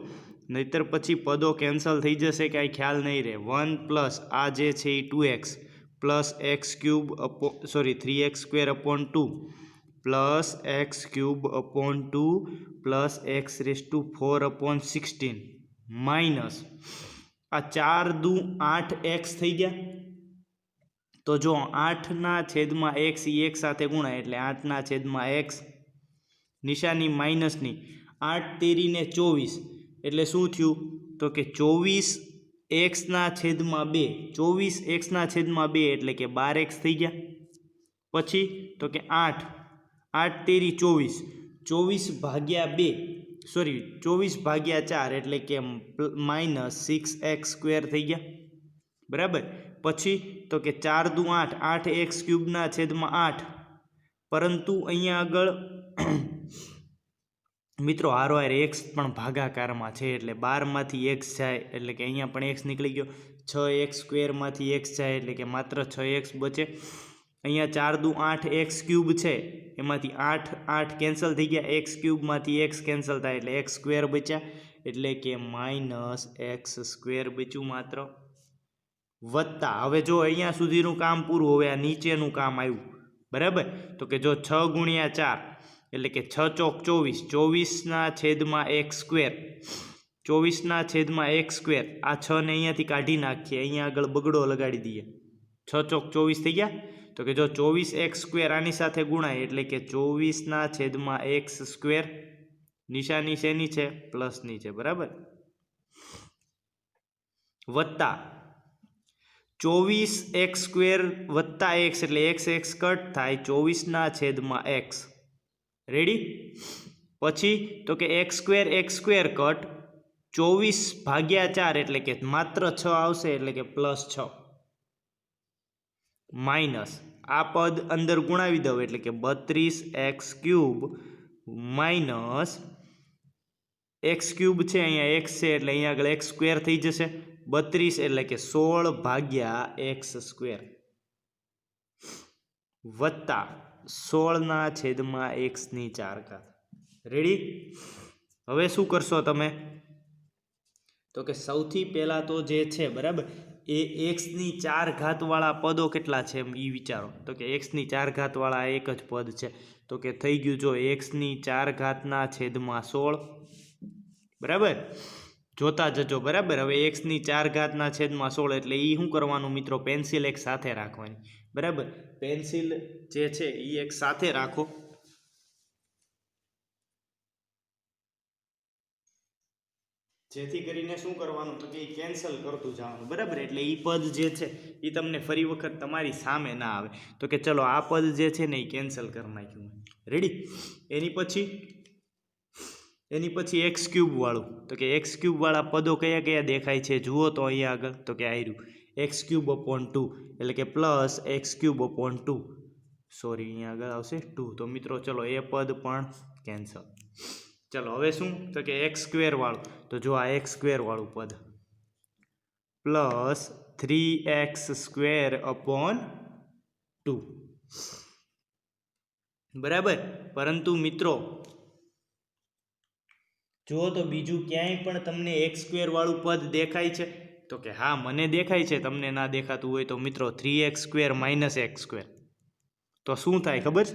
નહીતર પછી પદો કેન્સલ થઈ જશે, કાંઈ ખ્યાલ નહીં રહે. 1 પ્લસ આ જે છે એ 2x plus x cube 3x² upon 2 plus x cube upon 2 plus x⁴ upon 16 minus આ 4 દુ 8x થઈ ગયા. તો જો 8/x એ એક સાથે ગુણાય એટલે 8/x, નિશાની માઇનસની, 8 તેરીને 24 એટલે શું થયું તો કે 24x/2, 24x/2 એટલે કે 12x થઈ ગયા. પછી તો કે 8 તેરી 24, 24/2 24/4 એટલે કે -6x² થઈ ગયા, બરાબર. પછી તો કે 4 દુ 8, 8x³ 8, પરંતુ અહીંયા આગળ મિત્રો હારોહાર x પણ ભાગાકારમાં છે એટલે 12માંથી x જાય એટલે કે અહીંયા પણ x નીકળી ગયો. 6x² x જાય એટલે કે માત્ર 6x બચે. અહીંયા 4 દુ 8x³ છે એમાંથી 8 કેન્સલ થઈ ગયા, x³ x કેન્સલ થાય એટલે x² બચ્યા એટલે કે -x² બચ્યું માત્ર. વત્તા હવે જો અહીંયા સુધીનું કામ પૂરું, હવે આ નીચેનું કામ આવ્યું, બરાબર. તો કે જો 6 ગુણ્યા 4 એટલે કે 6 ચોક 24, 24/x², આ 6 ને અહીંયાથી કાઢી નાખીએ, અહીંયા આગળ બગડો લગાડી દઈએ, 6 ચોક 24 થઈ ગયા. તો કે જો 24x² આની સાથે ગુણાય એટલે કે 24/x², નિશાની શેની છે, પ્લસની છે, બરાબર. વત્તા 24x² વત્તા x એટલે x કટ થાય 24/x, રેડી. પછી તો કે x² કટ 24/4 એટલે કે માત્ર 6 આવશે એટલે કે +6 માઇનસ આ પદ અંદર ગુણાવી દઉં એટલે કે 32x³ માઇનસ x³ છે અહીંયા x છે એટલે અહીંયા આગળ x² થઈ જશે, 32 એટલે કે 16/x² વત્તા 16/x⁴. રેડી. હવે શું કરશો તમે તો કે સૌથી પહેલાં તો જે છે, બરાબર, એ x⁴ વાળા પદો કેટલા છે એ વિચારો. તો કે x⁴ વાળા એક જ પદ છે, તો કે થઈ ગયું જો x⁴/16, બરાબર. જોતા જજો, બરાબર. હવે x⁴/16 એટલે એ શું કરવાનું મિત્રો, પેન્સિલ એક સાથે રાખવાની, બરાબર. પેન્સિલ જે છે એ એક સાથે રાખો, જેથી કરીને શું કરવાનું તો કે એ કેન્સલ કરતું જવાનું, બરાબર. એટલે એ પદ જે છે એ તમને ફરી વખત તમારી સામે ના આવે. તો કે ચલો આ પદ જે છે ને એ કેન્સલ કરી નાખ્યું, રેડી. એની પછી x³ વાળું, તો કે x³ વાળા પદો કયા કયા દેખાય છે જુઓ તો અહીંયા આગળ, તો કે આર્યું x³/2 એટલે કે પ્લસ x³/2, સોરી અહીંયા આગળ આવશે 2. તો મિત્રો ચલો એ પદ પણ કેન્સલ. ચલો હવે શું તો કે x² વાળું, તો જો આ x² વાળું પદ પ્લસ 3x²/2, બરાબર. પરંતુ મિત્રો જુઓ તો બીજું ક્યાંય પણ તમને x² વાળું પદ દેખાય છે તો કે હા મને દેખાય છે, તમને ના દેખાતું હોય તો મિત્રો 3x² - x², તો શું થાય ખબર છે?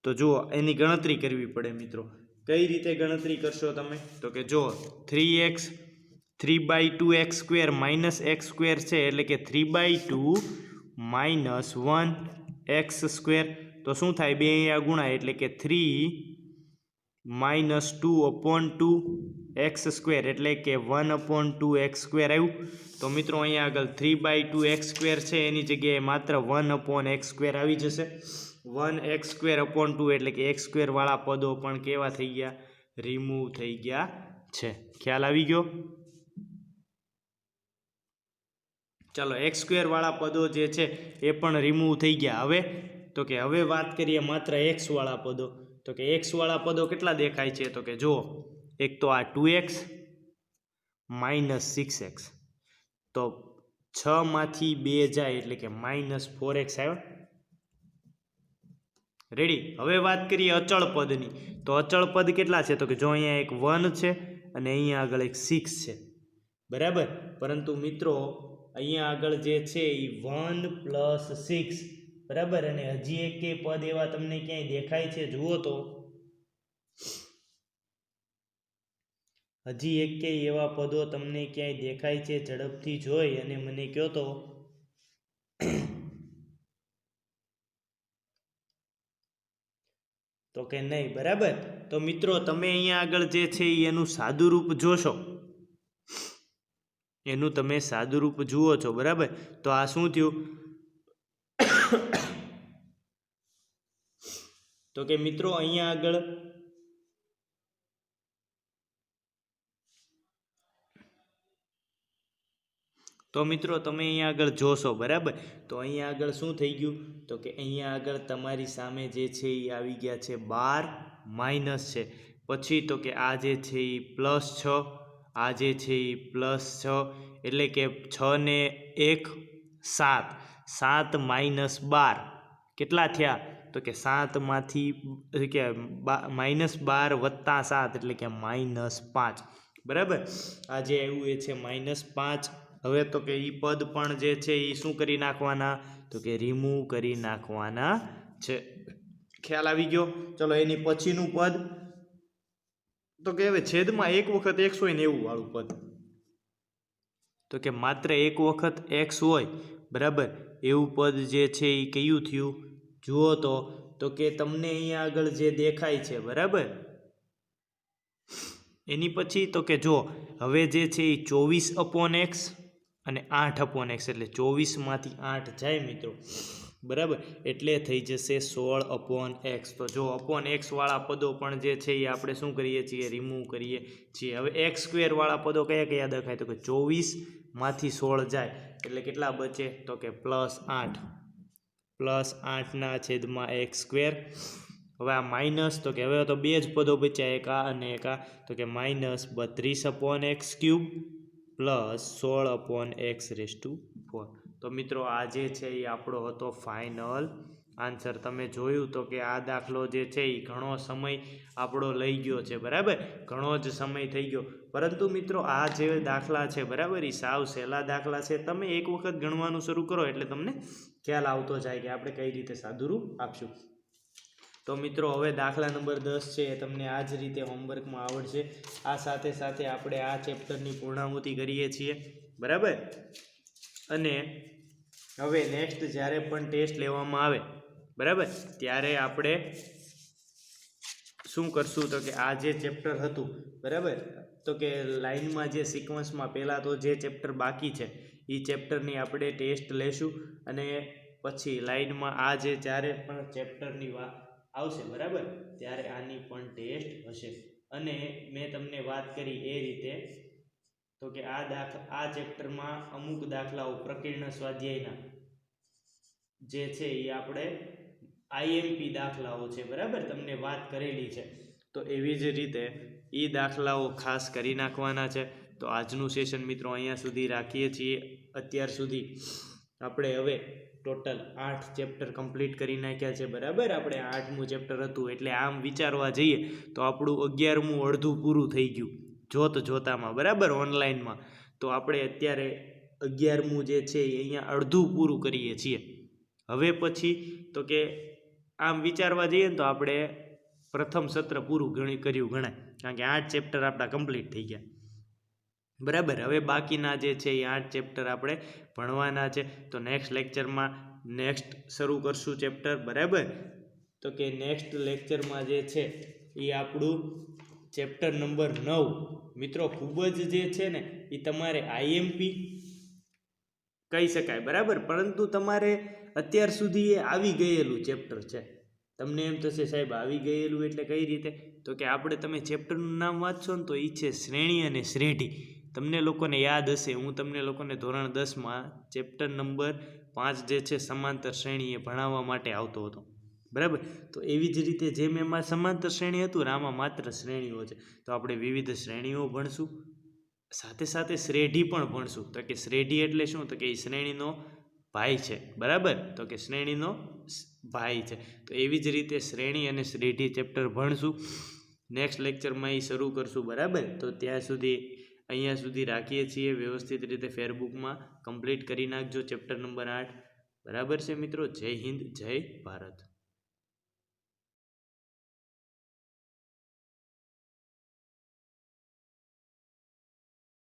તો જુઓ એની ગણતરી કરવી પડે મિત્રો. કઈ રીતે ગણતરી કરશો તમે તો કે જો 3/2x² - x² છે એટલે કે 3/2 - 1x², તો શું થાય, 2 અહીંયા ગુણાય એટલે કે 3 - 2/2x² એટલે કે 1/2x² આવ્યું. તો મિત્રો અહીંયા આગળ 3/2x² છે એની જગ્યાએ માત્ર 1/x² આવી જશે. 1x²/2 એટલે કે x² વાળા પદો પણ કેવા થઈ ગયા, રિમૂવ થઈ ગયા છે. ખ્યાલ આવી ગયો? ચાલો x² વાળા પદો જે છે એ પણ રિમૂવ થઈ ગયા. હવે તો કે હવે વાત કરીએ માત્ર x વાળા પદો. તો કે એક્સવાળા પદો કેટલા દેખાય છે? તો કે જુઓ, એક તો આ 2x માઇનસ 6x, તો 6માંથી 2 જાય એટલે કે માઇનસ 4x આવ્યો. રેડી. હવે વાત કરીએ અચળ પદની. તો અચળ પદ કેટલા છે? તો કે જો અહીંયા એક 1 છે અને અહીંયા આગળ એક 6 છે, બરાબર. પરંતુ મિત્રો અહીંયા આગળ જે છે એ 1 પ્લસ 6, બરાબર. અને હજી એક પદ એવા તમને ક્યાંય દેખાય છે? જુઓ તો હજી એક એવા પદો તમને ક્યાંય દેખાય છે? ઝડપથી જોઈ અને મને કહો તો કે નહીં, બરાબર. તો મિત્રો તમે અહીંયા આગળ જે છે એનું સાદું રૂપ જોશો, એનું તમે સાદું રૂપ જુઓ છો, બરાબર. તો આ શું થયું? તો કે મિત્રો અહીંયા આગળ તમે અહીંયા આગળ જોશો, બરાબર. તો અહીંયા આગળ શું થઈ ગયું? તો કે અહીંયા આગળ તમારી સામે જે છે એ આવી ગયા છે 12 માઇનસ છે, પછી તો કે આ જે છે એ +6, આ જે છે એ +6, એટલે કે 6 ને 1 7, 7 માઇનસ 12 કેટલા થયા? તો કે 7માંથી કે -12 વત્તા 7 એટલે કે -5, બરાબર. આ જે આવ્યું એ છે -5. હવે તો કે એ પદ પણ જે છે એ શું કરી નાખવાના? તો કે રિમૂવ કરી નાખવાના છે. ખ્યાલ આવી ગયો? ચલો એની પછીનું પદ તો કે હવે છેદમાં એક વખત x હોય ને એવું વાળું પદ. તો કે માત્ર એક વખત x હોય, બરાબર, એવું પદ જે છે એ કયું થયું? જુઓ તો કે તમને અહીંયા આગળ જે દેખાય છે, બરાબર. એની પછી તો કે જો હવે જે છે એ 24/x અને 8/x, એટલે 24માંથી 8 જાય મિત્રો, બરાબર, એટલે થઈ જશે 16/x. તો જો x વાળા પદો પણ જે છે એ આપણે શું કરીએ છીએ? રિમૂવ કરીએ છીએ. હવે x² વાળા પદો કયા કયા દેખાય? તો કે 24માંથી 16 જાય એટલે કેટલા બચે? તો કે +8, +8/x². હવે આ માઇનસ, તો કે હવે તો બે જ પદો બચ્યા, એક આ અને એક આ, તો કે -32/x³ +16/x⁴. તો મિત્રો આ જે છે એ આપણો હતો ફાઇનલ આન્સર. તમે જોયું તો કે આ દાખલો જે છે એ ઘણો સમય આપણો લઈ ગયો છે, બરાબર, ઘણો જ સમય થઈ ગયો. પરંતુ મિત્રો આ જે દાખલા છે, બરાબર, એ સાવ સહેલા દાખલા છે. તમે એક વખત ગણવાનું શરૂ કરો એટલે તમને ખ્યાલ આવતો જાય કે આપણે કઈ રીતે સાદું રૂપ આપશું. તો મિત્રો હવે દાખલા નંબર 10 છે એ તમને આ જ રીતે હોમવર્કમાં આવડશે. આ સાથે સાથે આપણે આ ચેપ્ટરની પૂર્ણાહુતિ કરીએ છીએ, બરાબર. અને હવે નેક્સ્ટ જ્યારે પણ ટેસ્ટ લેવામાં આવે, બરાબર, ત્યારે આપણે શું કરશું? તો કે આ જે ચેપ્ટર હતું, બરાબર, તો કે લાઇનમાં જે સિક્વન્સમાં પહેલાં તો જે ચેપ્ટર બાકી છે એ ચેપ્ટરની આપણે ટેસ્ટ લેશું, અને પછી લાઇનમાં આ જે જ્યારે પણ ચેપ્ટરની વાત આવશે, બરાબર, ત્યારે આની પણ ટેસ્ટ હશે. અને મેં તમને વાત કરી એ રીતે તો કે આ ચેપ્ટરમાં અમુક દાખલાઓ પ્રકીર્ણ સ્વાધ્યાયના જે છે એ આપણે IMP દાખલાઓ છે, બરાબર, તમને વાત કરેલી છે. તો એવી જ રીતે એ દાખલાઓ ખાસ કરી નાખવાના છે. તો આજનું સેશન મિત્રો અહીંયા સુધી રાખીએ છીએ. અત્યાર સુધી આપણે હવે ટોટલ 8 ચેપ્ટર કમ્પ્લીટ કરી નાખ્યા છે, બરાબર. આપણે 8મું ચેપ્ટર હતું, એટલે આમ વિચારવા જઈએ તો આપણું 11મું અડધું પૂરું થઈ ગયું જોતામાં, બરાબર, ઓનલાઈનમાં. તો આપણે અત્યારે 11મું જે છે એ અહીંયા અડધું પૂરું કરીએ છીએ. હવે પછી તો કે આમ વિચારવા જઈએ ને તો આપણે પ્રથમ સત્ર પૂરું કર્યું ગણાય, કારણ કે 8 ચેપ્ટર આપણા કમ્પ્લીટ થઈ ગયા, બરાબર. હવે બાકીના જે છે એ 8 ચેપ્ટર આપણે ભણવાના છે. તો નેક્સ્ટ લેક્ચરમાં શરૂ કરશું ચેપ્ટર, બરાબર. તો કે નેક્સ્ટ લેક્ચરમાં જે છે એ આપણું ચેપ્ટર નંબર 9 મિત્રો ખૂબ જ જે છે ને એ તમારે IMP કહી શકાય, બરાબર, પરંતુ તમારે અત્યાર સુધી એ આવી ગયેલું ચેપ્ટર છે. તમને એમ થશે સાહેબ આવી ગયેલું એટલે કઈ રીતે? તો કે આપણે તમે ચેપ્ટરનું નામ વાંચશો ને તો એ છે શ્રેણી અને શ્રેઢી. તમને લોકોને યાદ હશે, હું તમને લોકોને ધોરણ 10માં ચેપ્ટર નંબર 5 જે છે સમાંતર શ્રેણી એ ભણાવવા માટે આવતો હતો, બરાબર. તો એવી જ રીતે જેમ એમાં સમાંતર શ્રેણી હતું ને આમાં માત્ર શ્રેણીઓ છે, તો આપણે વિવિધ શ્રેણીઓ ભણશું, સાથે સાથે શ્રેઢી પણ ભણશું. તો કે શ્રેઢી એટલે શું? તો કે એ શ્રેણીનો ભાઈ છે. બરાબર, તો કે શ્રેણીનો ભાઈ છે. તો એવી જ રીતે શ્રેણી અને શ્રેઢી ચેપ્ટર ભણશું. નેક્સ્ટ લેક્ચરમાં એ શરૂ કરશું. બરાબર, તો ત્યાં સુધી અહીંયા સુધી રાખીએ છીએ. વ્યવસ્થિત રીતે ફેરબુકમાં કમ્પ્લીટ કરી નાખજો ચેપ્ટર નંબર 8. બરાબર છે મિત્રો. જય હિન્દ, જય ભારત.